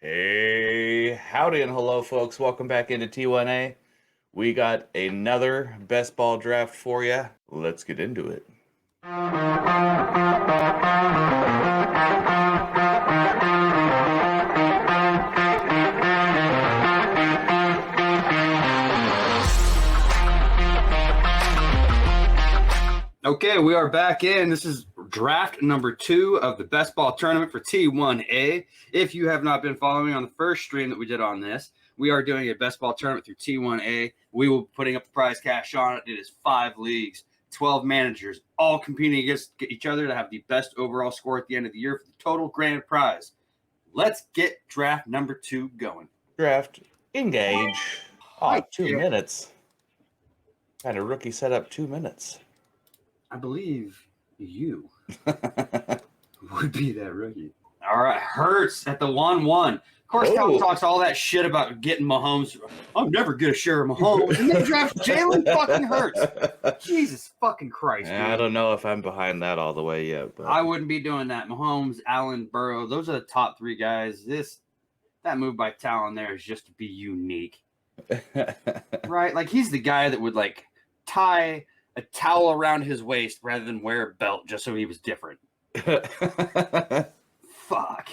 Hey, howdy and hello, folks. Welcome back into T1A. We got another best ball draft for you. Let's get into it. Okay, we are back in. This is draft number 2 of the best ball tournament for T1A. If you have not been following on the first stream that we did on this, we are doing a best ball tournament through T1A. We will be putting up the prize cash on it. It is 5 leagues, 12 managers, all competing against each other to have the best overall score at the end of the year for the total grand prize. Let's get draft number 2 going. Draft, engage. Oh, 2 minutes. Kind of rookie setup, 2 minutes. I believe you would be that rookie. All right, Hurts at the 1-1. Of course, Cal talks all that shit about getting Mahomes. I'm never going to share Mahomes. And then draft Jalen fucking Hurts. Jesus fucking Christ. Dude. I don't know if I'm behind that all the way yet. But I wouldn't be doing that. Mahomes, Allen, Burrow, those are the top 3 guys. That move by Talon there is just to be unique. Right? Like, he's the guy that would, like, tie a towel around his waist rather than wear a belt just so he was different. Fuck.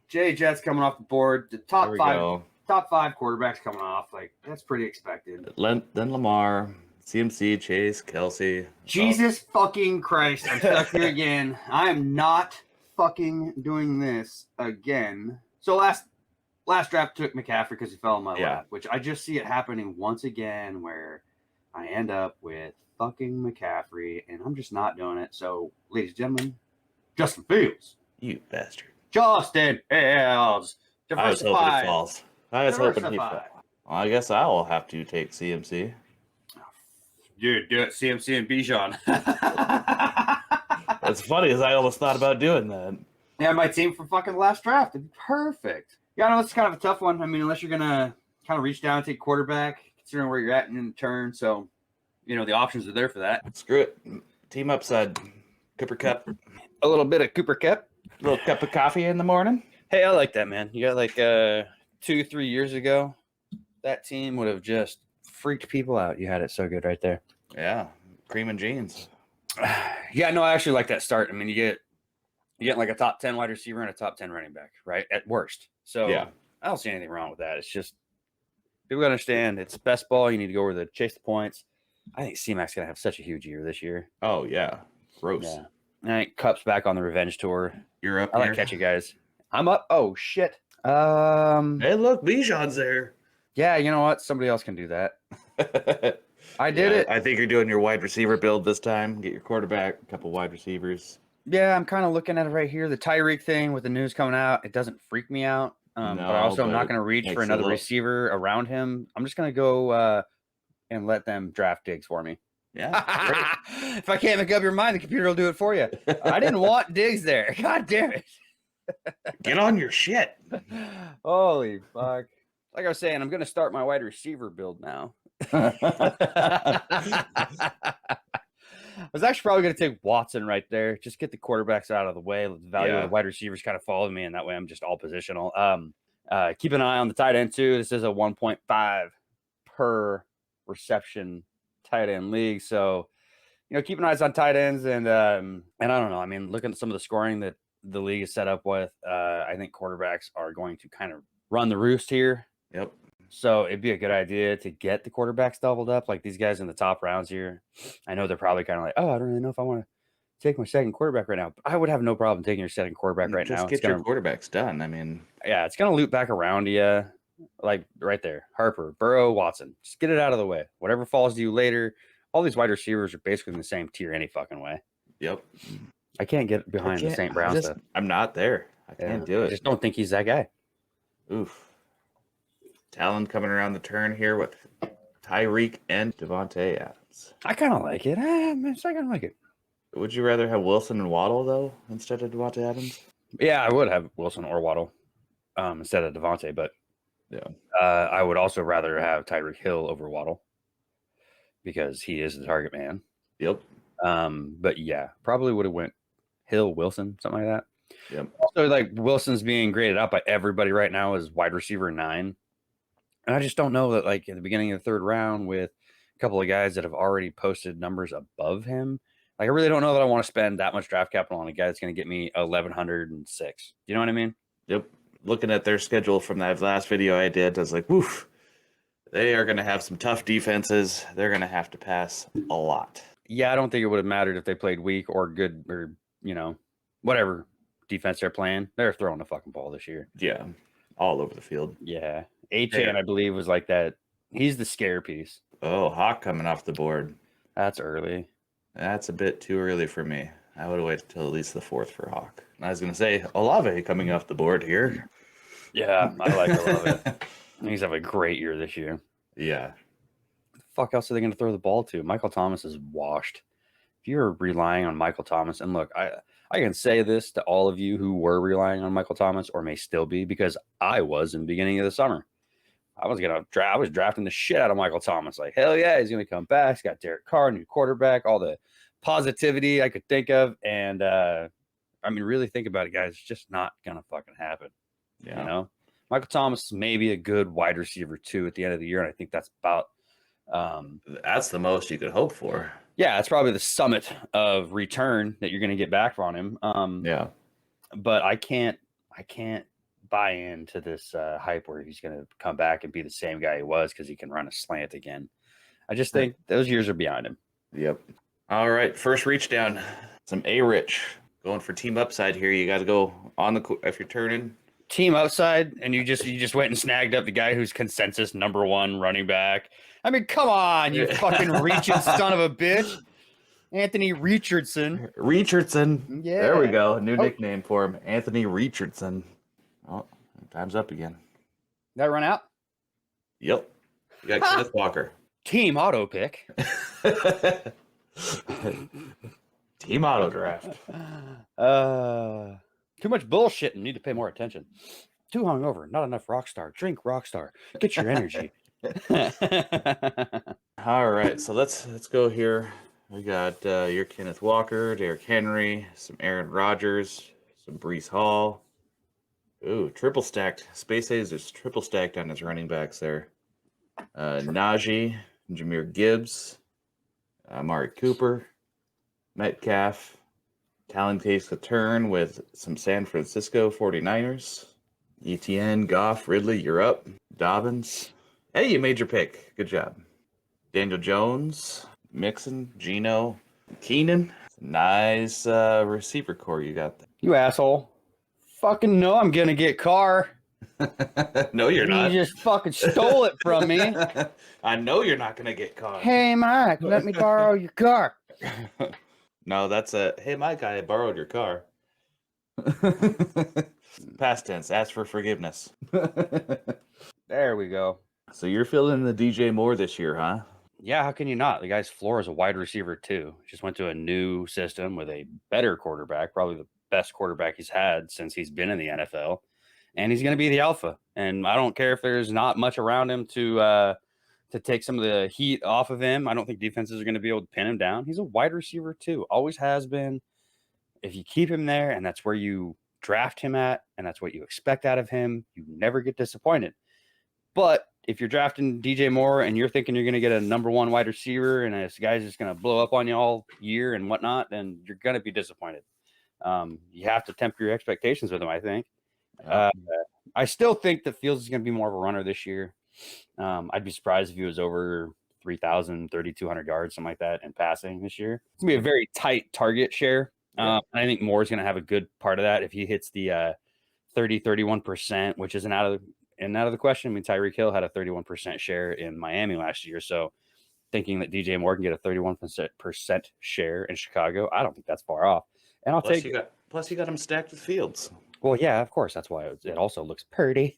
Jay Jet's coming off the board. The top 5 quarterbacks coming off. Like, that's pretty expected. Then Lamar, CMC, Chase, Kelsey. Jesus fucking Christ. I'm stuck here again. I am not fucking doing this again. So last draft took McCaffrey because he fell in my lap, which I just see it happening once again where I end up with fucking McCaffrey, and I'm just not doing it. So, ladies and gentlemen, Justin Fields. You bastard. Justin Fields. I was hoping he falls. I guess I will have to take CMC. Dude, do it, CMC and Bijan. It's funny, as I almost thought about doing that. Yeah, my team from fucking last draft. It'd be perfect. Yeah, I know it's kind of a tough one. I mean, unless you're going to kind of reach down and take quarterback, considering where you're at in the turn. So, the options are there for that. Screw it. Team upside. Cooper Kupp. A little bit of Cooper Kupp. A little cup of coffee in the morning. Hey, I like that, man. You got like 2-3 years ago, that team would have just freaked people out. You had it so good right there. Yeah. Cream and jeans. Yeah, no, I actually like that start. I mean, you get like a top 10 wide receiver and a top 10 running back, right? At worst. So yeah. I don't see anything wrong with that. It's just people understand it's best ball. You need to go over the chase the points. I think C-Mac's going to have such a huge year this year. Oh, yeah. Gross. Yeah. I think Kupp's back on the revenge tour. You're up. I like catching guys. I'm up. Oh, shit. Hey, look, Bijan's there. Yeah, you know what? Somebody else can do that. I did it. I think you're doing your wide receiver build this time. Get your quarterback, a couple wide receivers. Yeah, I'm kind of looking at it right here. The Tyreek thing with the news coming out, it doesn't freak me out. But also I'm not going to reach for another receiver around him. I'm just going to go and let them draft Diggs for me. Yeah. If I can't make up your mind, the computer will do it for you. I didn't want Diggs there. God damn it. Get on your shit. Holy fuck. Like I was saying, I'm going to start my wide receiver build now. I was actually probably going to take Watson right there. Just get the quarterbacks out of the way. Let the value of the wide receivers kind of follow me, and that way I'm just all positional. Keep an eye on the tight end, too. This is a 1.5 per reception tight end league. So, keep an eye on tight ends. And I don't know. I mean, looking at some of the scoring that the league is set up with, I think quarterbacks are going to kind of run the roost here. Yep. So it'd be a good idea to get the quarterbacks doubled up. Like these guys in the top rounds here. I know they're probably kind of like, oh, I don't really know if I want to take my second quarterback right now. But I would have no problem taking your second quarterback right now. Just get your quarterbacks done. I mean. Yeah, it's going to loop back around to you. Like right there. Harper, Burrow, Watson. Just get it out of the way. Whatever falls to you later. All these wide receivers are basically in the same tier any fucking way. Yep. I can't get behind the St. Brown stuff. I'm not there. I can't do it. I just don't think he's that guy. Oof. Talon coming around the turn here with Tyreek and Davante Adams. I kind of like it. I kind of like it. Would you rather have Wilson and Waddle, though, instead of Davante Adams? Yeah, I would have Wilson or Waddle instead of Davante, but yeah, I would also rather have Tyreek Hill over Waddle because he is the target man. Yep. But yeah, probably would have went Hill, Wilson, something like that. Yep. Also, like Wilson's being graded out by everybody right now as wide receiver 9. And I just don't know that, like, in the beginning of the 3rd round with a couple of guys that have already posted numbers above him, like, I really don't know that I want to spend that much draft capital on a guy that's going to get me 1,106. You know what I mean? Yep. Looking at their schedule from that last video I did, I was like, woof. They are going to have some tough defenses. They're going to have to pass a lot. Yeah, I don't think it would have mattered if they played weak or good or, whatever defense they're playing. They're throwing the fucking ball this year. Yeah. All over the field. Yeah. Achane, I believe, was like that. He's the scare piece. Oh, Hawk coming off the board. That's early. That's a bit too early for me. I would have waited until at least the 4th for Hawk. I was going to say, Olave coming off the board here. Yeah, I like Olave. He's having a great year this year. Yeah. The fuck else are they going to throw the ball to? Michael Thomas is washed. If you're relying on Michael Thomas, and look, I can say this to all of you who were relying on Michael Thomas or may still be, because I was in the beginning of the summer. I was drafting the shit out of Michael Thomas. Like, hell yeah, he's going to come back. He's got Derek Carr, new quarterback, all the positivity I could think of. And, really think about it, guys. It's just not going to fucking happen. Yeah. Michael Thomas may be a good wide receiver, too, at the end of the year. And I think that's about that's the most you could hope for. Yeah, it's probably the summit of return that you're going to get back from him. Yeah. But I can't buy into this hype where he's going to come back and be the same guy he was because he can run a slant again. I just think those years are behind him. Yep. All right. First reach down. Some A-Rich. Going for team upside here. You got to go on if you're turning. Team outside, and you just went and snagged up the guy who's consensus number 1 running back. I mean, come on, you fucking reaching son of a bitch. Anthony Richardson. Richardson. Yeah. There we go. New nickname for him. Anthony Richardson. Oh, time's up again. Did that run out? Yep. You got Kenneth Walker. Team auto pick. Team auto draft. Too much bullshit and need to pay more attention. Too hungover, not enough Rockstar. Drink Rockstar. Get your energy. All right, so let's go here. We got your Kenneth Walker, Derrick Henry, some Aaron Rodgers, some Breece Hall. Ooh, triple stacked. Space A's is triple stacked on his running backs there. Najee, Jahmyr Gibbs, Amari Cooper, Metcalf, Talon takes a turn with some San Francisco 49ers. ETN, Goff, Ridley, you're up. Dobbins. Hey, you made your pick. Good job. Daniel Jones, Mixon, Geno, Keenan. Nice receiver core you got there. You asshole. Fucking no, I'm gonna get Carr. No, you're not. You just fucking stole it from me. I know you're not gonna get caught. Hey, Mike, let me borrow your car. No, that's hey, Mike, I borrowed your car. Past tense, ask for forgiveness. There we go. So you're filling the DJ Moore this year, huh? Yeah, how can you not? The guy's floor is a wide receiver too. Just went to a new system with a better quarterback, probably the best quarterback he's had since he's been in the NFL. And he's going to be the alpha. And I don't care if there's not much around him to take some of the heat off of him. I don't think defenses are going to be able to pin him down. He's a wide receiver too. Always has been. If you keep him there and that's where you draft him at and that's what you expect out of him, you never get disappointed. But if you're drafting DJ Moore and you're thinking you're going to get a number 1 wide receiver and this guy's just going to blow up on you all year and whatnot, then you're going to be disappointed. You have to temper your expectations with him, I think. I still think that Fields is going to be more of a runner this year. I'd be surprised if he was over 3,000, 3,200 yards, something like that in passing this year. It's going to be a very tight target share. I think Moore is going to have a good part of that if he hits the 31%, which isn't out of the question. I mean, Tyreek Hill had a 31% share in Miami last year. So thinking that DJ Moore can get a 31% share in Chicago, I don't think that's far off. And I'll take it. Plus, you got him stacked with Fields. Well, yeah, of course. That's why it also looks pretty.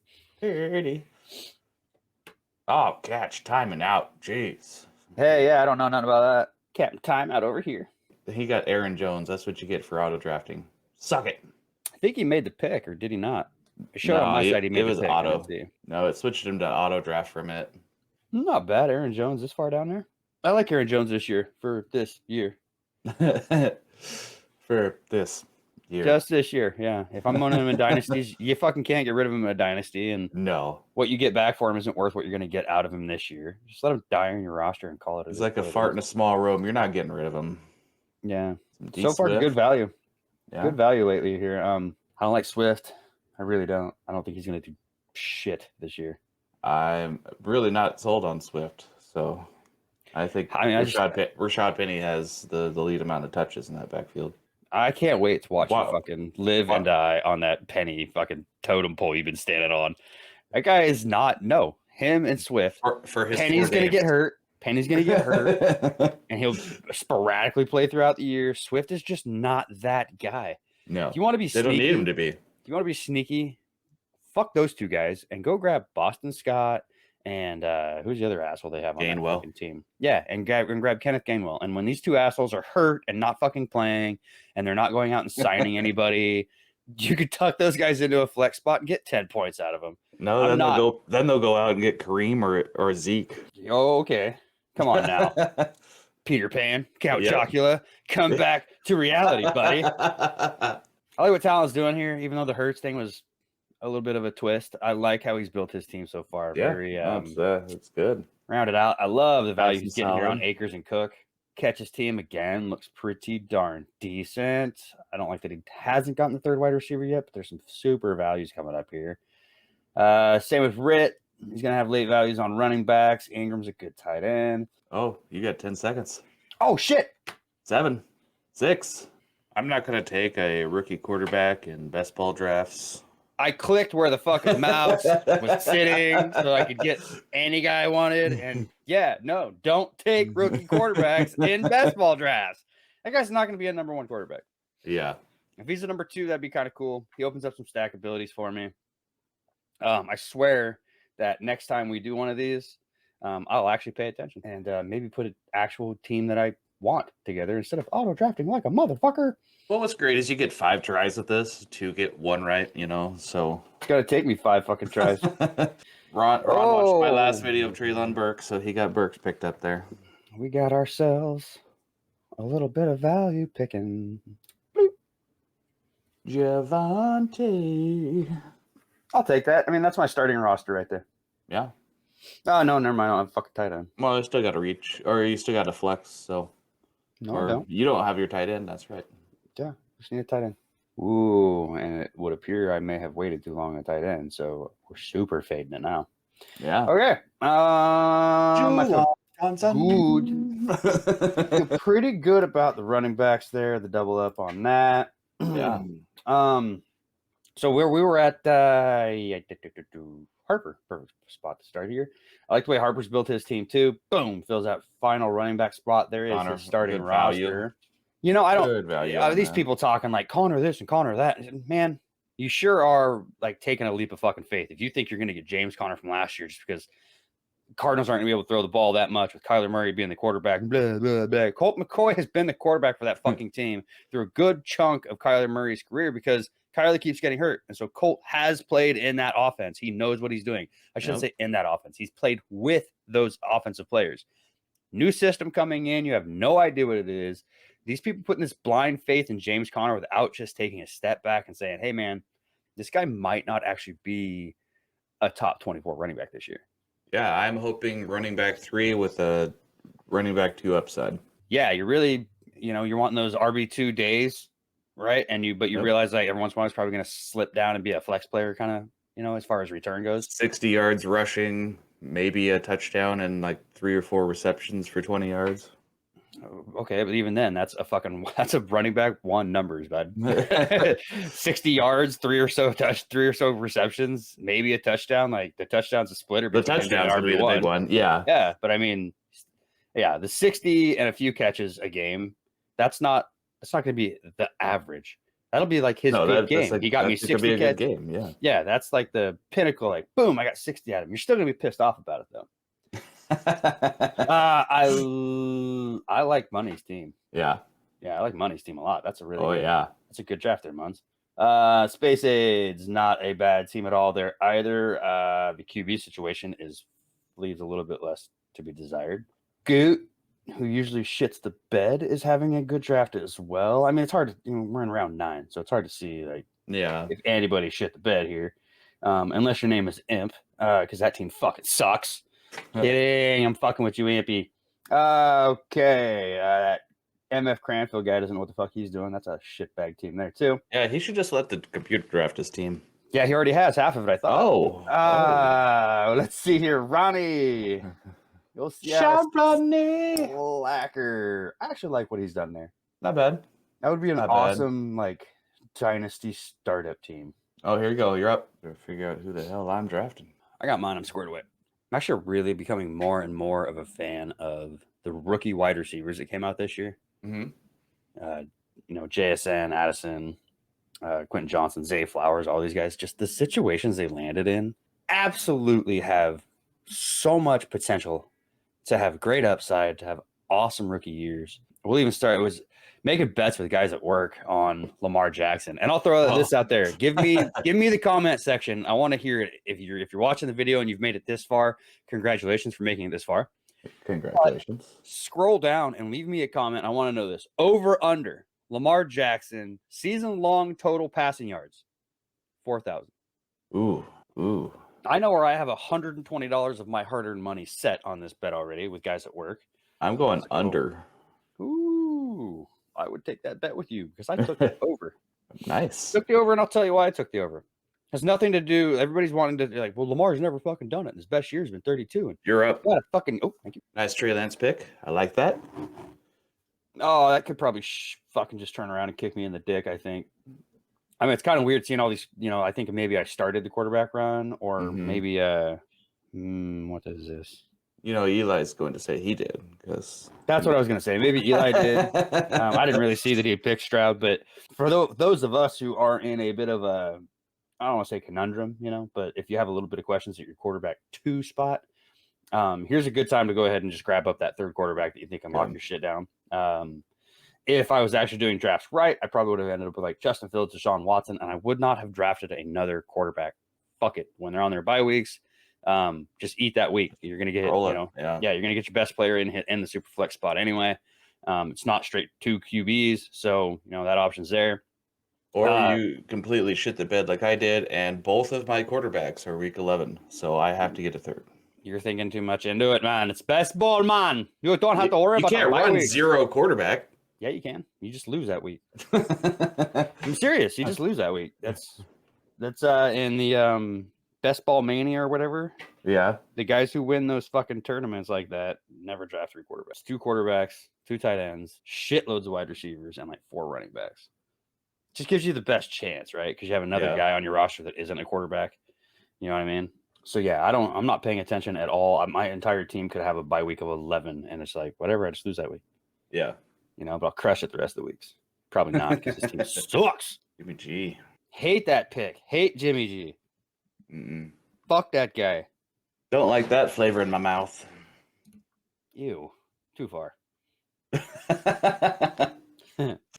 Oh, catch. Timing out. Jeez. Hey, yeah, I don't know nothing about that. Captain Timeout over here. He got Aaron Jones. That's what you get for auto drafting. Suck it. I think he made the pick, or did he not? It showed on my side he made the pick. It was auto. No, it switched him to auto draft from it. Not bad. Aaron Jones this far down there. I like Aaron Jones this year for this year. For this year. Just this year, yeah. If I'm owning him in dynasties, you fucking can't get rid of him in a dynasty, and No. what you get back for him isn't worth what you're going to get out of him this year. Just let him die on your roster and call it. He's like a fart in a small room. You're not getting rid of him. Yeah. Some So far, Swift. good value. Yeah. Good value lately here. I don't like Swift. I really don't. I don't think he's going to do shit this year. I'm really not sold on Swift. So I think Rashad Penny has the lead amount of touches in that backfield. I can't wait to watch Wow. you fucking live Wow. and die on that Penny fucking totem pole you've been standing on. That guy is not. No, him and Swift. For his Penny's 4 going to games. get hurt. Penny's going to get hurt, and he'll sporadically play throughout the year. Swift is just not that guy. No. If you want to be They sneaky, don't need him to be. if you want to be sneaky, fuck those two guys and go grab Boston Scott and who's the other asshole they have on Gainwell. that fucking team? Yeah, and grab Kenneth Gainwell. And when these two assholes are hurt and not fucking playing, and they're not going out and signing anybody, you could tuck those guys into a flex spot and get 10 points out of them. No, I'm then they'll go out and get Kareem or Zeke. Oh, okay. Come on now. Peter Pan, Count Yep. Chocula, come back to reality, buddy. I like what Talon's doing here, even though the Hurts thing was a little bit of a twist. I like how he's built his team so far. Yeah, Very it's good. rounded out. I love the value Nice he's and getting here on solid. Akers and Cook. Catches team again, looks pretty darn decent. I don't like that he hasn't gotten the third wide receiver yet, but there's some super values coming up here. Same with Ritt. He's going to have late values on running backs. Ingram's a good tight end. Oh, you got 10 seconds. Oh, shit. 7, 6. I'm not going to take a rookie quarterback in best ball drafts. I clicked where the fucking mouse was sitting so I could get any guy I wanted. And yeah, no, don't take rookie quarterbacks in best ball drafts. That guy's not going to be a number 1 quarterback. Yeah. If he's a number 2, that'd be kind of cool. He opens up some stack abilities for me. I swear that next time we do one of these, I'll actually pay attention and maybe put an actual team that I want together instead of auto drafting like a motherfucker. Well, what's great is you get 5 tries with this to get 1 right, so. It's going to take me 5 fucking tries. Ron watched my last video of Treylon Burks, so he got Burks picked up there. We got ourselves a little bit of value picking. Javante. I'll take that. I mean, that's my starting roster right there. Yeah. Oh, no, never mind. I don't have a fucking tight end. Well, you still got to reach, or you still got to flex, so. No, I or don't. you don't have your tight end, that's right. Yeah, just need a tight end. Ooh, and it would appear I may have waited too long on tight end, so we're super fading it now. Yeah. Okay. I feel Good. pretty good about the running backs there, the double up on that. Yeah. So where we were at Harper, perfect spot to start here. I like the way Harper's built his team too. Boom, fills that final running back spot. There is Connor, his starting good value. roster. You know, I don't. Good value on These that. people talking like Connor this and Connor that. Man, you sure are like taking a leap of fucking faith if you think you're going to get James Conner from last year just because Cardinals aren't going to be able to throw the ball that much with Kyler Murray being the quarterback. Blah, blah, blah. Colt McCoy has been the quarterback for that fucking team through a good chunk of Kyler Murray's career because Kyler keeps getting hurt. And so Colt has played in that offense. He knows what he's doing. I shouldn't say in that offense. He's played with those offensive players. New system coming in. You have no idea what it is. These people putting this blind faith in James Conner without just taking a step back and saying, hey, man, this guy might not actually be a top 24 running back this year. Yeah, I'm hoping running back 3 with a running back 2 upside. Yeah, you're really, you're wanting those RB2 days, right? And you realize like every once in a while it's probably going to slip down and be a flex player kind of, as far as return goes. 60 yards rushing, maybe a touchdown and like 3 or 4 receptions for 20 yards. Okay, but even then, that's a running back 1 numbers, bud. 60 yards, 3 or so receptions, maybe a touchdown. Like the touchdown's a splitter. The touchdown's going to be the big one. Yeah. Yeah, but I mean, the 60 and a few catches a game, that's not going to be the average. That'll be like his good game. He got me 60 catches. Game, yeah. Yeah, that's like the pinnacle. Like, boom, I got 60 out of him. You're still going to be pissed off about it, though. I like Money's team. Yeah. Yeah, I like Money's team a lot. That's a really that's a good draft there, Muns. Space Aid's not a bad team at all there either. The QB situation leaves a little bit less to be desired. Goot who usually shits the bed, is having a good draft as well. I mean, it's hard to, we're in round 9, so it's hard to see like Yeah. if anybody shit the bed here, unless your name is Imp, because that team fucking sucks. Kidding, I'm fucking with you, Impy. Okay, that MF Cranfield guy doesn't know what the fuck he's doing. That's a shitbag team there too. Yeah, he should just let the computer draft his team. Yeah, he already has half of it, I thought. Oh. Let's see here, Ronnie. You'll see. Slacker. I actually like what he's done there. Not bad. That would be an Not bad. awesome like dynasty startup team. Oh, here you go. You're up. Gotta figure out who the hell I'm drafting. I got mine. I'm squared away. I'm actually really becoming more and more of a fan of the rookie wide receivers that came out this year. Mm-hmm. JSN, Addison, Quentin Johnson, Zay Flowers, all these guys. Just the situations they landed in absolutely have so much potential to have great upside, to have awesome rookie years. We'll even start with making bets with guys at work on Lamar Jackson. And I'll throw this out there. Give me the comment section. I want to hear it. If you're watching the video and you've made it this far, congratulations for making it this far. Congratulations. Scroll down and leave me a comment. I want to know this. Over under Lamar Jackson season long total passing yards. 4,000. Ooh. I know where I have $120 of my hard-earned money set on this bet already with guys at work. I'm going under. Ooh, I would take that bet with you because I took the over. Nice. Took the over, and I'll tell you why I took the over. Has nothing to do. Everybody's wanting to like, well, Lamar's never fucking done it. His best year's been 32, and You're up. got a fucking. Oh, thank you. Nice Trey Lance pick. I like that. Oh, that could probably fucking just turn around and kick me in the dick. I think. I mean, it's kind of weird seeing all these. I think maybe I started the quarterback run, or maybe what is this? Eli's going to say he did because That's what I was going to say. Maybe Eli did. I didn't really see that he picked Stroud, but for those of us who are in a bit of a, I don't want to say conundrum, but if you have a little bit of questions at your quarterback 2 spot, here's a good time to go ahead and just grab up that third quarterback that you think can lock your shit down. If I was actually doing drafts right, I probably would have ended up with like Justin Fields, Deshaun Watson, and I would not have drafted another quarterback. Fuck it. When they're on their bye weeks, just eat that week. You're gonna get, you're gonna get your best player in the super flex spot anyway. It's not straight 2 QBs, so that option's there. Or you completely shit the bed like I did, and both of my quarterbacks are week 11, so I have to get a third. You're thinking too much into it, man. It's best ball, man. You don't have to worry about. You can't run 0 quarterback. Yeah, you can. You just lose that week. I'm serious. You just lose that week. That's in the best ball mania or whatever. Yeah. The guys who win those fucking tournaments like that never draft 3 quarterbacks. 2 quarterbacks, 2 tight ends, shitloads of wide receivers, and like 4 running backs. Just gives you the best chance, right? Because you have another guy on your roster that isn't a quarterback. You know what I mean? So yeah, I'm not paying attention at all. My entire team could have a bye week of 11, and it's like whatever. I just lose that week. Yeah. But I'll crush it the rest of the weeks. Probably not because this team sucks. Jimmy G. Hate that pick. Hate Jimmy G. Mm-mm. Fuck that guy. Don't like that flavor in my mouth. Ew. Too far.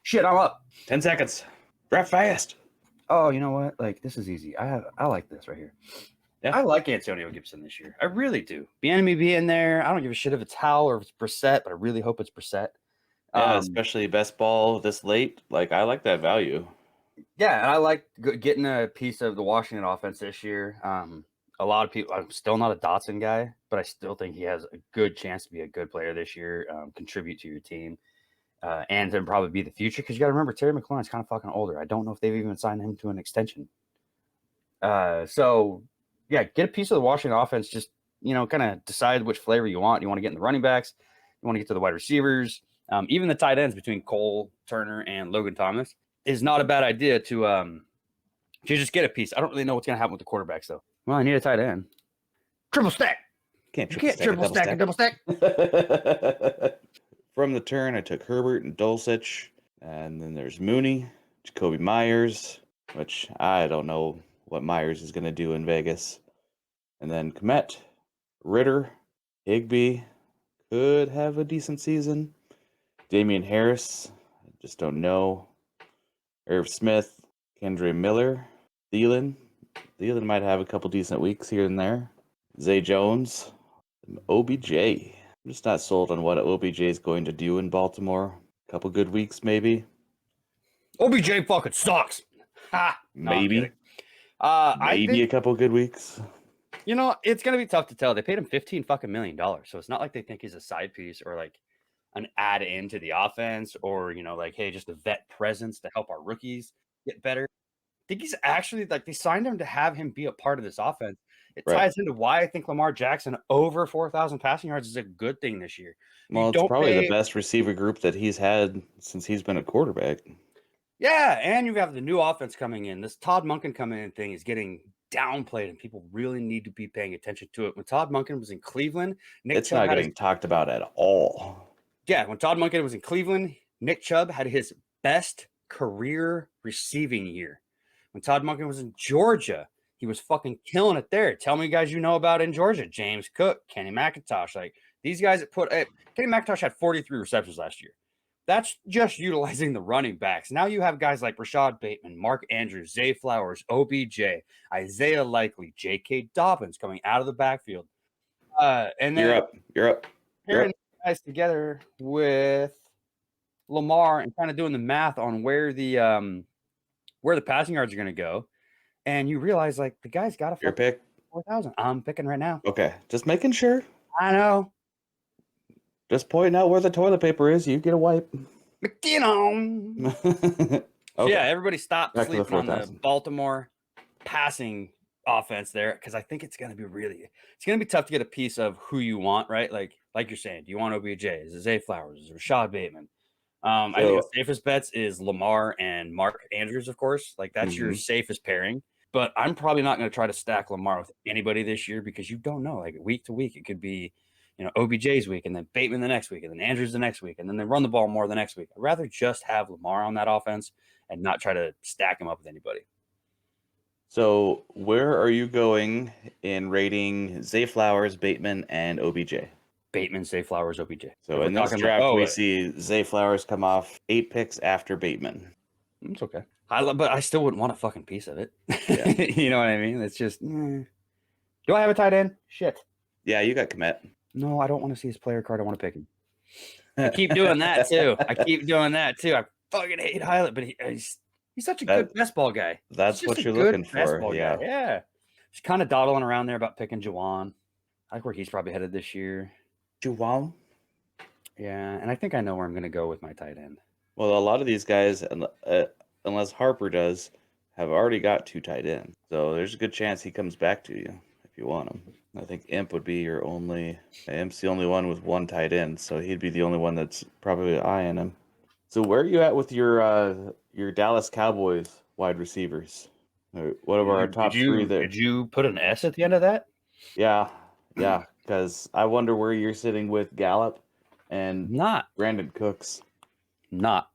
Shit, I'm up. 10 seconds. Draft fast. Oh, you know what? Like, this is easy. I like this right here. Yeah. I like Antonio Gibson this year. I really do. Bieniemy being there. I don't give a shit if it's Howell or if it's Brissett, but I really hope it's Brissett. Yeah, especially best ball this late. Like, I like that value. Yeah, and I like getting a piece of the Washington offense this year. A lot of people, I'm still not a Dotson guy, but I still think he has a good chance to be a good player this year, contribute to your team, and then probably be the future. Because you got to remember, Terry McLaurin's kind of fucking older. I don't know if they've even signed him to an extension. So, yeah, get a piece of the Washington offense. Just, kind of decide which flavor you want. You want to get in the running backs. You want to get to the wide receivers. Even the tight ends between Cole, Turner, and Logan Thomas is not a bad idea to just get a piece. I don't really know what's going to happen with the quarterbacks, though. Well, I need a tight end. Triple stack. You can't triple stack and double stack. From the turn, I took Herbert and Dulcich. And then there's Mooney, Jacoby Myers, which I don't know what Myers is going to do in Vegas. And then Kmet, Ritter, Higbee, could have a decent season. Damian Harris, I just don't know. Irv Smith, Kendre Miller, Thielen. Thielen might have a couple decent weeks here and there. Zay Jones, OBJ. I'm just not sold on what OBJ is going to do in Baltimore. A couple good weeks, maybe. OBJ fucking sucks. Ha! No, I'm Maybe. kidding. I Maybe think a couple good weeks. it's gonna be tough to tell. They paid him $15 million, so it's not like they think he's a side piece or like an add in to the offense, or like, hey, just a vet presence to help our rookies get better. I think he's actually like they signed him to have him be a part of this offense. It Right. ties into why I think Lamar Jackson over 4,000 passing yards is a good thing this year. Well, You it's don't probably the pay, best receiver group that he's had since he's been a quarterback. yeah, and you have the new offense coming in. This Todd Monken coming in thing is getting downplayed, and people really need to be paying attention to it. When Todd Monken was in Cleveland, Nick It's Chubb not had his getting talked about at all. when Todd Monken was in Cleveland, Nick Chubb had his best career receiving year. When Todd Monken was in Georgia, he was fucking killing it there. Tell me guys you know about in Georgia. James Cook, Kenny McIntosh. Like these guys that Kenny McIntosh had 43 receptions last year. That's just utilizing the running backs. Now you have guys like Rashad Bateman, Mark Andrews, Zay Flowers, OBJ, Isaiah Likely, J.K. Dobbins coming out of the backfield. And then You're up. You're up. pairing guys together with Lamar and kind of doing the math on where the passing yards are going to go, and you realize like the guy's got a Your pick. 4,000. I'm picking right now. Okay. Just making sure. I know. Just pointing out where the toilet paper is. You get a wipe. So Okay. yeah, everybody stop Back to the sleeping on the 4,000. Baltimore passing offense there, because I think it's going to be tough to get a piece of who you want, right? Like you're saying, do you want OBJ? Is it Zay Flowers? Is it Rashad Bateman? I think the safest bets is Lamar and Mark Andrews, of course. Like that's your safest pairing. But I'm probably not going to try to stack Lamar with anybody this year because you don't know. Like week to week, it could be, OBJ's week and then Bateman the next week and then Andrews the next week and then they run the ball more the next week. I'd rather just have Lamar on that offense and not try to stack him up with anybody. So where are you going in rating Zay Flowers, Bateman, and OBJ? Bateman, Zay Flowers, OBJ. So in this draft, we see Zay Flowers come off 8 picks after Bateman. It's okay. But I still wouldn't want a fucking piece of it. Yeah. You know what I mean? It's just, do I have a tight end? Shit. Yeah, you got Kmet. No, I don't want to see his player card. I want to pick him. I keep doing that too. I fucking hate Hylett, but he's such a good best ball guy. That's what you're looking for. Yeah. Yeah. Just kind of dawdling around there about picking Juwan. I like where he's probably headed this year. Juwan? Yeah, and I think I know where I'm going to go with my tight end. Well, a lot of these guys, unless Harper does, have already got 2 tight ends. So there's a good chance he comes back to you if you want him. I think Imp would be your only. Imp's the only one with 1 tight end, so he'd be the only one that's probably eyeing him. So where are you at with your Dallas Cowboys wide receivers? What are our top 3 there? Did you put an S at the end of that? Yeah, because I wonder where you're sitting with Gallup and Not Brandon Cooks. Not.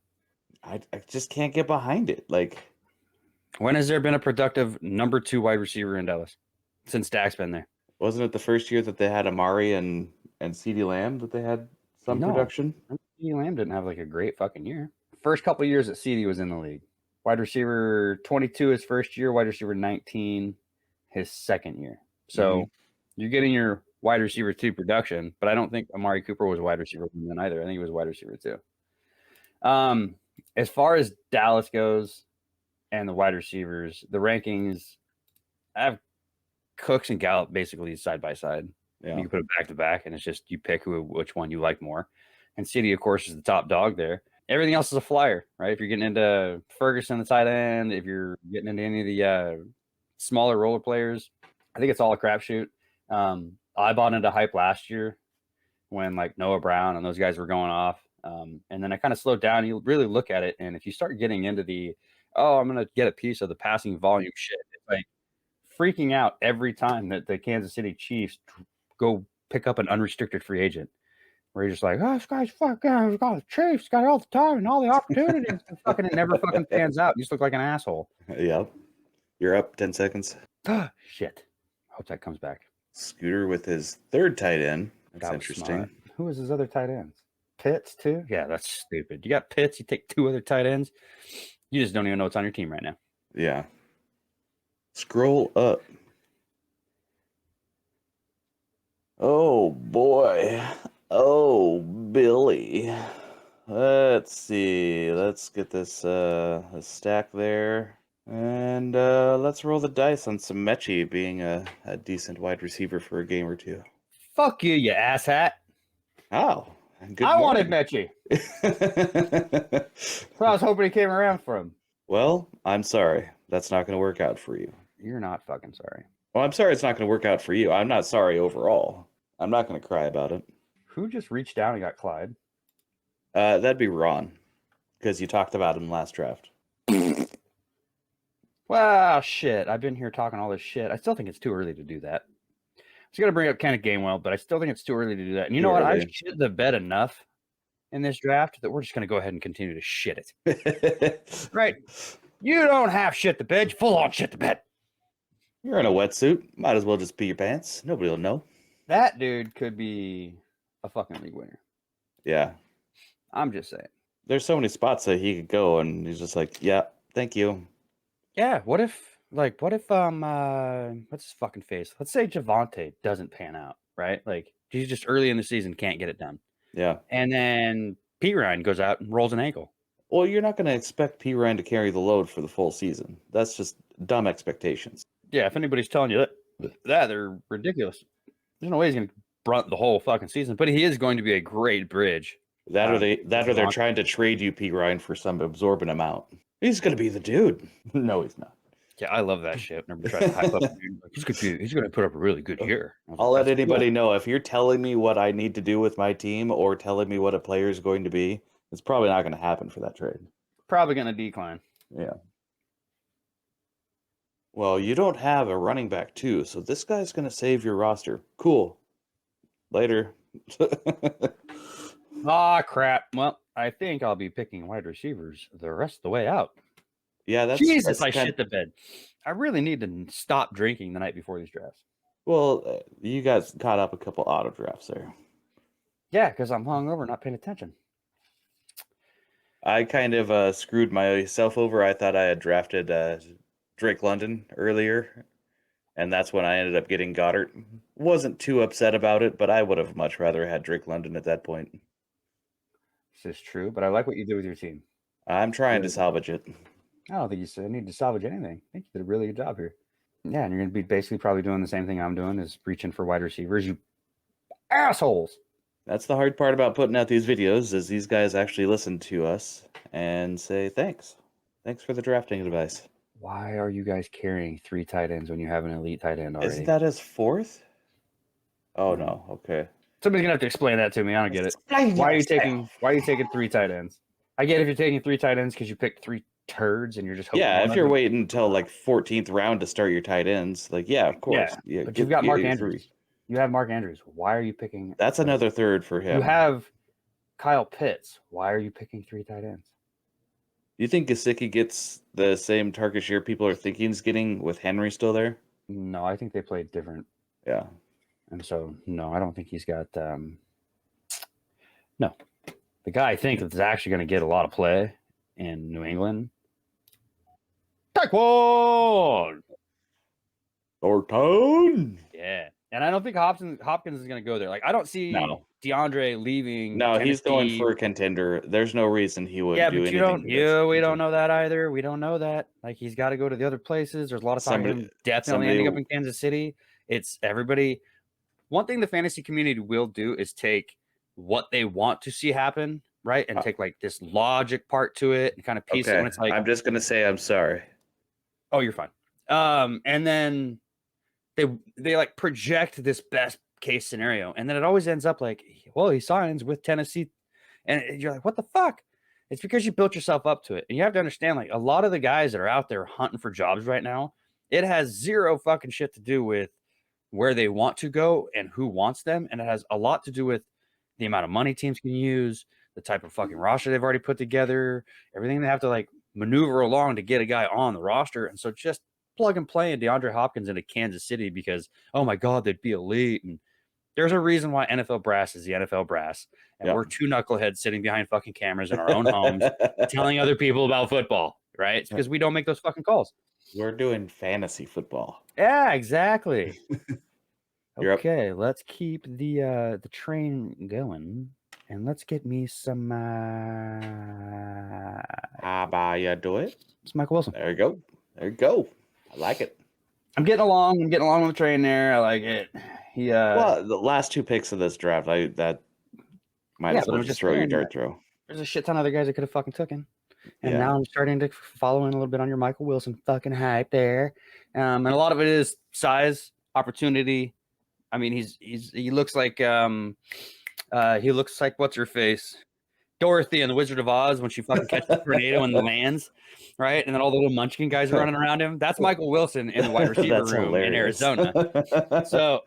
I just can't get behind it. Like, when has there been a productive number 2 wide receiver in Dallas since Dak's been there? wasn't it the first year that they had Amari and CeeDee Lamb that they had some production? CeeDee Lamb didn't have like a great fucking year. First couple of years that CeeDee was in the league. Wide receiver 22 his first year, wide receiver 19 his second year. So you're getting your wide receiver 2 production, but I don't think Amari Cooper was wide receiver 1 then either. I think he was wide receiver 2. As far as Dallas goes and the wide receivers, the rankings, I have Cooks and Gallup basically side by side. Yeah. You can put it back to back, and it's just you pick which one you like more. And CeeDee, of course, is the top dog there. Everything else is a flyer, right? If you're getting into Ferguson, the tight end, if you're getting into any of the smaller roller players, I think it's all a crapshoot. I bought into hype last year when like Noah Brown and those guys were going off. And then I kind of slowed down. You really look at it, and if you start getting into I'm going to get a piece of the passing volume shit, it's like freaking out every time that the Kansas City Chiefs go pick up an unrestricted free agent. Where you're just like, this guy's fucking got the Chiefs, got all the time and all the opportunities, and fucking it never fucking pans out. You just look like an asshole. Yeah. You're up 10 seconds. Shit. Hope that comes back. Scooter with his 3rd tight end. That's interesting. Smart. Who was his other tight ends? Pitts too? Yeah, that's stupid. You got Pitts, you take 2 other tight ends. You just don't even know what's on your team right now. Yeah. Scroll up. Oh boy. Oh, Billy. Let's see. Let's get this a stack there. And let's roll the dice on some Mechie being a decent wide receiver for a game or two. Fuck you, you asshat. Oh, good I wanted morning. Mechie. So I was hoping he came around for him. Well, I'm sorry. That's not going to work out for you. You're not fucking sorry. Well, I'm sorry it's not going to work out for you. I'm not sorry overall. I'm not going to cry about it. Who just reached down and got Clyde? That'd be Ron, because you talked about him last draft. Well, shit. I've been here talking all this shit. I still think it's too early to do that. I was going to bring up Kenneth Gainwell, but I still think it's too early to do that. And you know what? I've shit the bed enough in this draft that we're just going to go ahead and continue to shit it. Right? You don't have shit the bed. You full on shit the bed. You're in a wetsuit. Might as well just pee your pants. Nobody will know. That dude could be a fucking league winner. Yeah. I'm just saying. There's so many spots that he could go, and he's just like, yeah, thank you. Yeah, what if what's his fucking face? Let's say Javonte doesn't pan out, right? Like he's just early in the season, can't get it done. Yeah. And then P. Ryan goes out and rolls an ankle. Well, you're not going to expect P. Ryan to carry the load for the full season. That's just dumb expectations. Yeah, if anybody's telling you that they're ridiculous. There's no way he's going to brunt the whole fucking season, but he is going to be a great bridge. That or they're trying to trade you P. Ryan for some absorbent amount. He's going to be the dude. No, he's not. Yeah, I love that shit. Whenever try to hype up, he's going to put up a really good year. I'll let anybody know if you're telling me what I need to do with my team or telling me what a player is going to be. It's probably not going to happen for that trade. Probably going to decline. Yeah. Well, you don't have a running back too, so this guy's going to save your roster. Cool. Later. Ah, crap. Well, I think I'll be picking wide receivers the rest of the way out. Yeah, that's Jesus, I shit the bed. I really need to stop drinking the night before these drafts. Well, you guys caught up a couple auto drafts there. Yeah, because I'm hungover, not paying attention. I kind of screwed myself over. I thought I had drafted Drake London earlier, and that's when I ended up getting Goddard. Wasn't too upset about it, but I would have much rather had Drake London at that point. This is true, but I like what you did with your team. I'm trying to salvage it. I don't think you need to salvage anything. I think you did a really good job here. Yeah, and you're going to be basically probably doing the same thing I'm doing, is reaching for wide receivers, you assholes. That's the hard part about putting out these videos, is these guys actually listen to us and say, thanks. Thanks for the drafting advice. Why are you guys carrying 3 tight ends when you have an elite tight end already? Isn't that his 4th? Oh, no. Okay. Somebody's going to have to explain that to me. I don't get it. Why are you taking 3 tight ends? I get if you're taking 3 tight ends because you picked 3 turds and you're just hoping. Yeah, if you're waiting until like 14th round to start your tight ends, like, yeah, of course. Yeah, but you've got Mark Andrews. You have Mark Andrews. Why are you picking? That's another third for him. You have Kyle Pitts. Why are you picking 3 tight ends? You think Gesicki gets the same target share people are thinking he's getting with Henry still there? No, I think they played different. Yeah. And so, no, I don't think he's got. No. The guy I think that's actually going to get a lot of play in New England. Taekwon! Thornton! Yeah. And I don't think Hopkins is going to go there. Like, I don't see DeAndre leaving. No, Tennessee. He's going for a contender. There's no reason he would do anything. We don't know that either. We don't know that. Like, he's got to go to the other places. There's a lot of talk about him definitely ending up in Kansas City. It's everybody. One thing the fantasy community will do is take what they want to see happen, right? And take like this logic part to it and kind of piece it when it's like, I'm just going to say I'm sorry. Oh, you're fine. And then they like project this best case scenario, and then it always ends up like, well, he signs with Tennessee, and you're like, what the fuck? It's because you built yourself up to it, and you have to understand, like, a lot of the guys that are out there hunting for jobs right now, it has zero fucking shit to do with where they want to go and who wants them, and it has a lot to do with the amount of money teams can use, the type of fucking roster they've already put together, everything they have to like maneuver along to get a guy on the roster. And so just plug and play DeAndre Hopkins into Kansas City because, oh my God, they'd be elite. And there's a reason why NFL brass is the NFL brass. And we're 2 knuckleheads sitting behind fucking cameras in our own homes telling other people about football, right? It's because we don't make those fucking calls. We're doing fantasy football. Yeah, exactly. You're up. Okay, let's keep the train going, and let's get me some How about you do it? it's Michael Wilson. There you go. There you go. I like it. I'm getting along. I'm getting along with the train there. I like it. He Well, the last 2 picks of this draft, that might Yeah, as but well I'm just just throw your saying dart throw. there's a shit ton of other guys I could have fucking taken. And Yeah. now I'm starting to follow in a little bit on your Michael Wilson fucking hype there. And a lot of it is size, opportunity. I mean, he looks like what's her face? Dorothy in the Wizard of Oz when she fucking catches the tornado and lands, right? And then all the little munchkin guys are running around him. That's Michael Wilson in the wide receiver That's room in hilarious. Arizona. So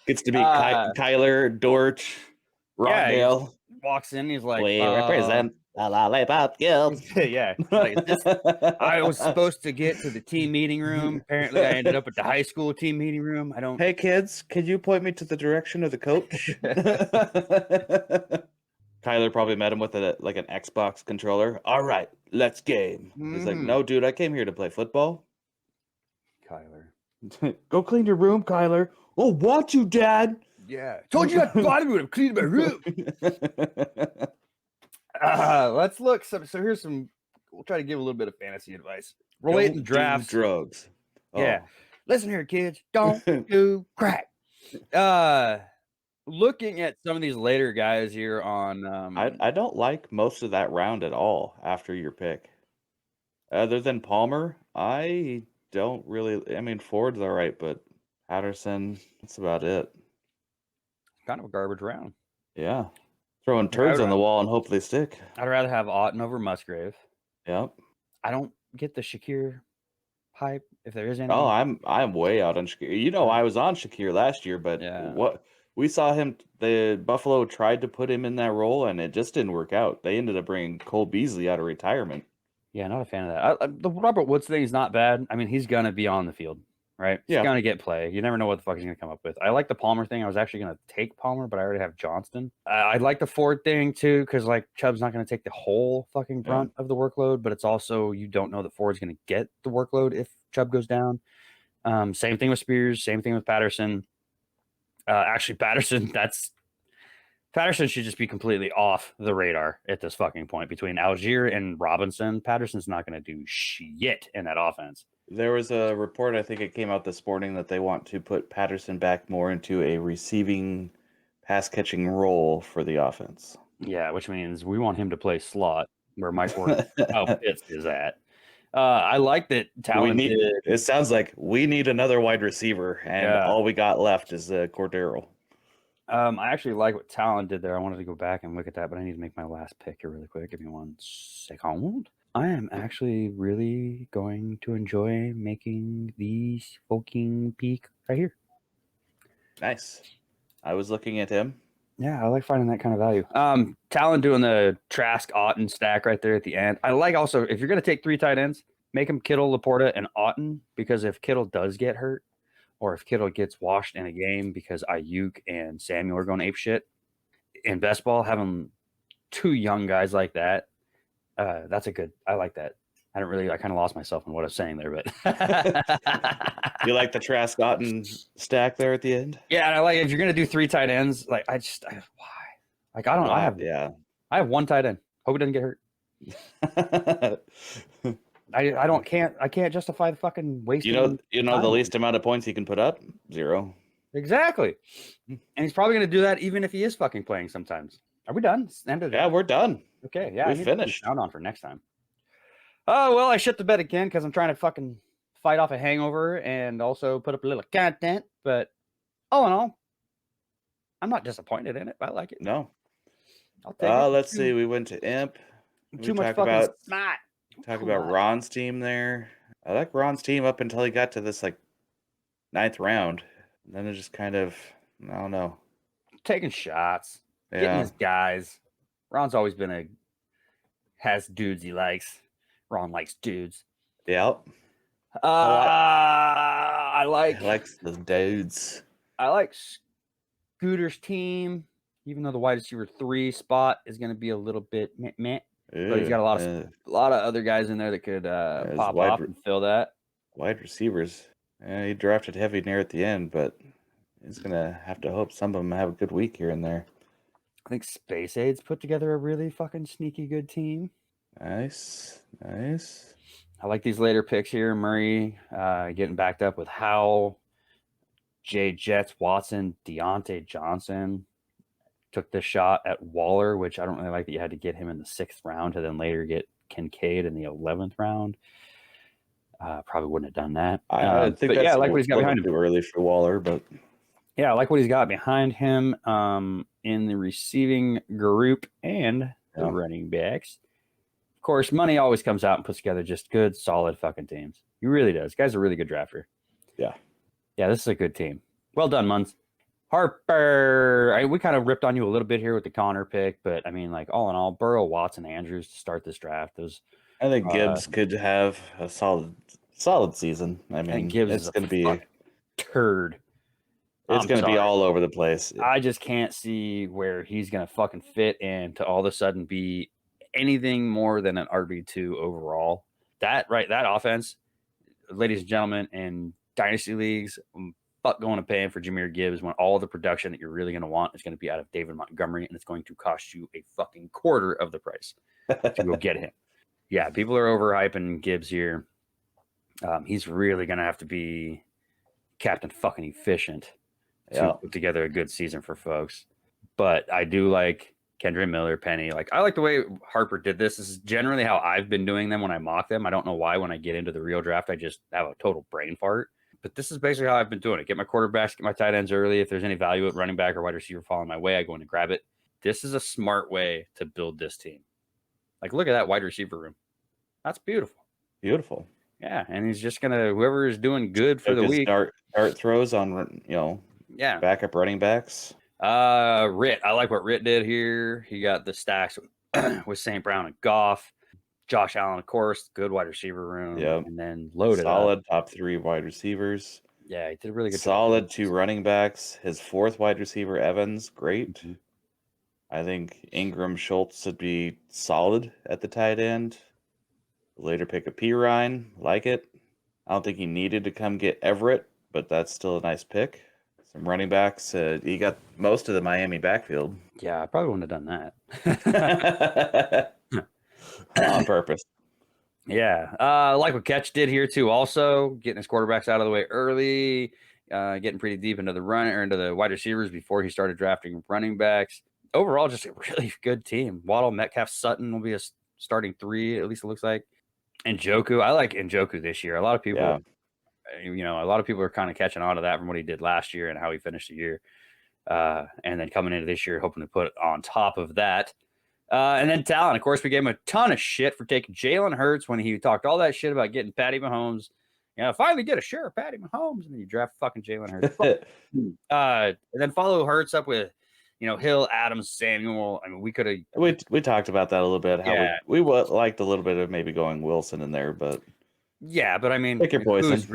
Gets to be Uh, Kyler, Dort, yeah, he Rondale. walks in, he's like, We represent the Lollipop Guild. yeah. Like, I was supposed to get to the team meeting room. Apparently, I ended up at the high school team meeting room. I don't. Hey kids, could you point me to the direction of the coach? Kyler probably met him with an Xbox controller. All right, let's game. He's like, Mhm. no, dude, I came here to play football. Kyler. Go clean your room, Kyler. Oh, want you, Dad? Yeah. Told you not to bother me when I'm cleaning my room. Let's look. So here's some. We'll try to give a little bit of fantasy advice. Relating to Don't do drafts. drugs. Yeah. Listen here, kids. Don't do crack. Looking at some of these later guys here on. I don't like most of that round at all after your pick. Other than Palmer, I don't really. I mean, Ford's all right, but Patterson, that's about it. Kind of a garbage round. Yeah. Throwing turds on the wall and hope they stick. I'd rather have Otton over Musgrave. Yep. I don't get the Shakir hype, if there is any. Oh, I'm way out on Shakir. You know, I was on Shakir last year, but Yeah. what we saw him, the Buffalo tried to put him in that role, and it just didn't work out. They ended up bringing Cole Beasley out of retirement. Yeah, not a fan of that. The Robert Woods thing is not bad. I mean, he's gonna be on the field, right? He's Yeah. gonna get play. You never know what the fuck he's gonna come up with. I like the Palmer thing. I was actually gonna take Palmer, but I already have Johnston. I like the Ford thing too, because like Chubb's not gonna take the whole fucking brunt of the workload, but it's also you don't know that Ford's gonna get the workload if Chubb goes down. Same thing with Spears. Same thing with Patterson. Actually, Patterson should just be completely off the radar at this fucking point. Between Algier and Robinson, Patterson's not going to do shit in that offense. There was a report, I think it came out this morning, that they want to put Patterson back more into a receiving, pass-catching role for the offense. Yeah, which means we want him to play slot where Mike Pitts is at. I like that Talon It sounds like we need another wide receiver, and all we got left is Cordero. I actually like what Talon did there. I wanted to go back and look at that, but I need to make my last pick here really quick. Give me 1 second. I am actually really going to enjoy making the fucking pick right here. Nice. I was looking at him. Yeah, I like finding that kind of value. Talon doing the Trask Otton stack right there at the end. I like also, if you're going to take 3 tight ends, make them Kittle, Laporta, and Otton, because if Kittle does get hurt, or if Kittle gets washed in a game because Ayuk and Samuel are going apeshit, in best ball, having 2 young guys like that, that's a good. I like that. I kind of lost myself in what I was saying there, but you like the Trask Otton stack there at the end? Yeah, and I like if you're gonna do 3 tight ends, like why? Like I don't know. I have 1 tight end. Hope he doesn't get hurt. I can't justify the fucking wasting. You know the least amount of points he can put up? 0. Exactly. And he's probably going to do that even if he is fucking playing sometimes. Are we done? Yeah, we're done. Okay, yeah. We finished. Count on for next time. Oh, well, I shit the bed again because I'm trying to fucking fight off a hangover and also put up a little content. But all in all, I'm not disappointed in it. I like it. No. I'll take it. Let's see. We went to Imp. Too much fucking snot. Talk about Ron's team there. I like Ron's team up until he got to this 9th round. And then it just kind of, I don't know. Taking shots. Getting his guys. Ron's always been has dudes he likes. Ron likes dudes. Yep. I like the dudes. I like Scooter's team, even though the wide receiver 3 spot is going to be a little bit meh. But he's got a lot of other guys in there that could pop off and fill that. Wide receivers. He drafted heavy near at the end, but he's gonna have to hope some of them have a good week here and there. I think Space Aids put together a really fucking sneaky good team. Nice. I like these later picks here. Murray getting backed up with Howell, Jay Jets, Watson, Deontay Johnson. Took the shot at Waller, which I don't really like that you had to get him in the 6th round to then later get Kincaid in the 11th round. Probably wouldn't have done that. I think that's I like what he's got behind him. Too early for Waller, but yeah, I like what he's got behind him in the receiving group and the running backs. Of course, money always comes out and puts together just good, solid fucking teams. He really does. Guy's a really good drafter. Yeah. Yeah, this is a good team. Well done, Muns. Harper. We kind of ripped on you a little bit here with the Connor pick, but I mean, like all in all, Burrow, Watson, Andrews to start this draft. I think Gibbs could have a solid season. I mean, Gibbs it's going to be turd. It's going to be all over the place. I just can't see where he's going to fucking fit in to all of a sudden be anything more than an RB2 overall. That offense, ladies and gentlemen, in dynasty leagues, fuck going to paying for Jahmyr Gibbs when all the production that you're really going to want is going to be out of David Montgomery, and it's going to cost you a fucking quarter of the price to go get him. Yeah, people are overhyping Gibbs here. He's really going to have to be Captain fucking efficient to put together a good season for folks. But I do like Kendre Miller, Penny. Like, I like the way Harper did this. This is generally how I've been doing them when I mock them. I don't know why when I get into the real draft, I just have a total brain fart. But this is basically how I've been doing it. Get my quarterbacks, get my tight ends early. If there's any value at running back or wide receiver falling my way, I go in and grab it. This is a smart way to build this team. Like, look at that wide receiver room. That's beautiful. Beautiful. Yeah, and he's just going to, whoever is doing good for the week. Dart throws on, backup running backs. Ritt. I like what Ritt did here. He got the stacks with St. Brown and Goff. Josh Allen, of course, good wide receiver room. Yeah. And then loaded solid up. Top 3 wide receivers. Yeah, he did a really good solid job. 2 running backs. His 4th wide receiver, Evans, great. Mm-hmm. I think Ingram Schultz would be solid at the tight end. Later pick a Pirine, like it. I don't think he needed to come get Everett, but that's still a nice pick. Some running backs. He got most of the Miami backfield. Yeah, I probably wouldn't have done that. On purpose. Yeah. I like what Ketch did here too. Also getting his quarterbacks out of the way early, getting pretty deep into the run or into the wide receivers before he started drafting running backs. Overall, just a really good team. Waddle, Metcalf, Sutton will be a starting 3, at least it looks like. Njoku. I like Njoku this year. A lot of people, a lot of people are kind of catching on to that from what he did last year and how he finished the year. And then coming into this year, hoping to put on top of that. And then Talon, of course, we gave him a ton of shit for taking Jalen Hurts when he talked all that shit about getting Patty Mahomes. Finally get a share of Patty Mahomes, and then you draft fucking Jalen Hurts. And then follow Hurts up with, Hill, Adams, Samuel. I mean, we could have. We talked about that a little bit. How we liked a little bit of maybe going Wilson in there, but. Yeah, but I mean, pick your poison. Who's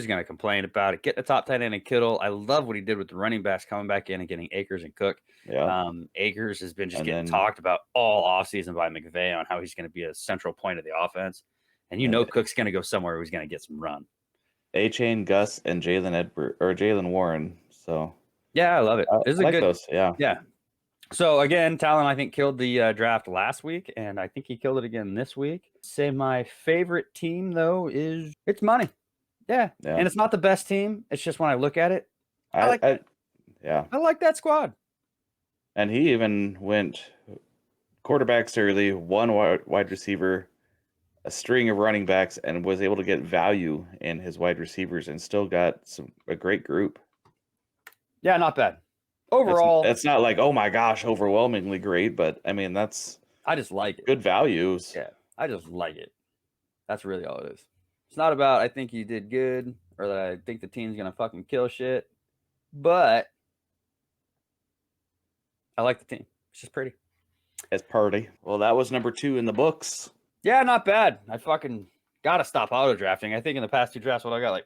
going to complain about it? Get the top tight end and Kittle. I love what he did with the running backs coming back in and getting Akers and Cook. Yeah. Akers has been getting talked about all offseason by McVay on how he's going to be a central point of the offense. And Cook's going to go somewhere where he's going to get some run. A-Chain, Gus, and Jalen Warren. So yeah, I love it. This is I a like good. Those. Yeah. Yeah. So again, Talon, I think, killed the draft last week, and I think he killed it again this week. Say my favorite team, though, it's money. Yeah. And it's not the best team. It's just when I look at it, I like that squad. And he even went quarterbacks early, 1 wide receiver, a string of running backs, and was able to get value in his wide receivers and still got a great group. Yeah, not bad. Overall, it's not like, oh my gosh, overwhelmingly great, but I mean, I just like it. Good values. Yeah, I just like it. That's really all it is. It's not about I think you did good or that I think the team's gonna fucking kill shit, but I like the team. It's just pretty. It's party. Well, that was number 2 in the books. Yeah, not bad. I fucking gotta stop auto drafting. I think in the past 2 drafts, I got like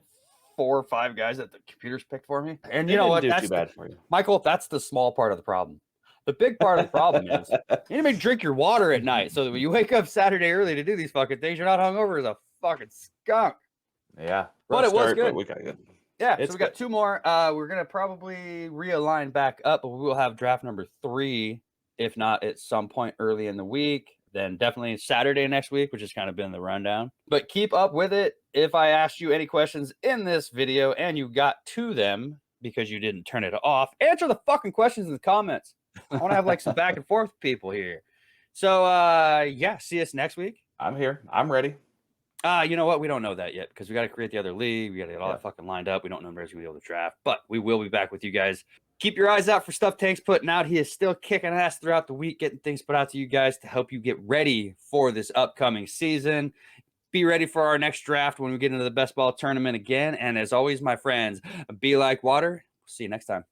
4 or 5 guys that the computers picked for me. And you know what? That's too bad for you, Michael. That's the small part of the problem. The big part of the problem is you need to drink your water at night so that when you wake up Saturday early to do these fucking things, you're not hungover as a fucking skunk. Yeah, but it was good. But we got good. Yeah, It's so we got good. 2 more. We're gonna probably realign back up, but we will have draft number 3, if not at some point early in the week. Then definitely Saturday next week, which has kind of been the rundown. But keep up with it. If I asked you any questions in this video and you got to them because you didn't turn it off, answer the fucking questions in the comments. I want to have like some back and forth people here. So yeah, see us next week. I'm here. I'm ready. You know what? We don't know that yet because we got to create the other league. We got to get all Yeah. that fucking lined up. We don't know when we're going to be able to draft, but we will be back with you guys. Keep your eyes out for stuff Tank's putting out. He is still kicking ass throughout the week, getting things put out to you guys to help you get ready for this upcoming season. Be ready for our next draft when we get into the best ball tournament again. And as always, my friends, be like water. See you next time.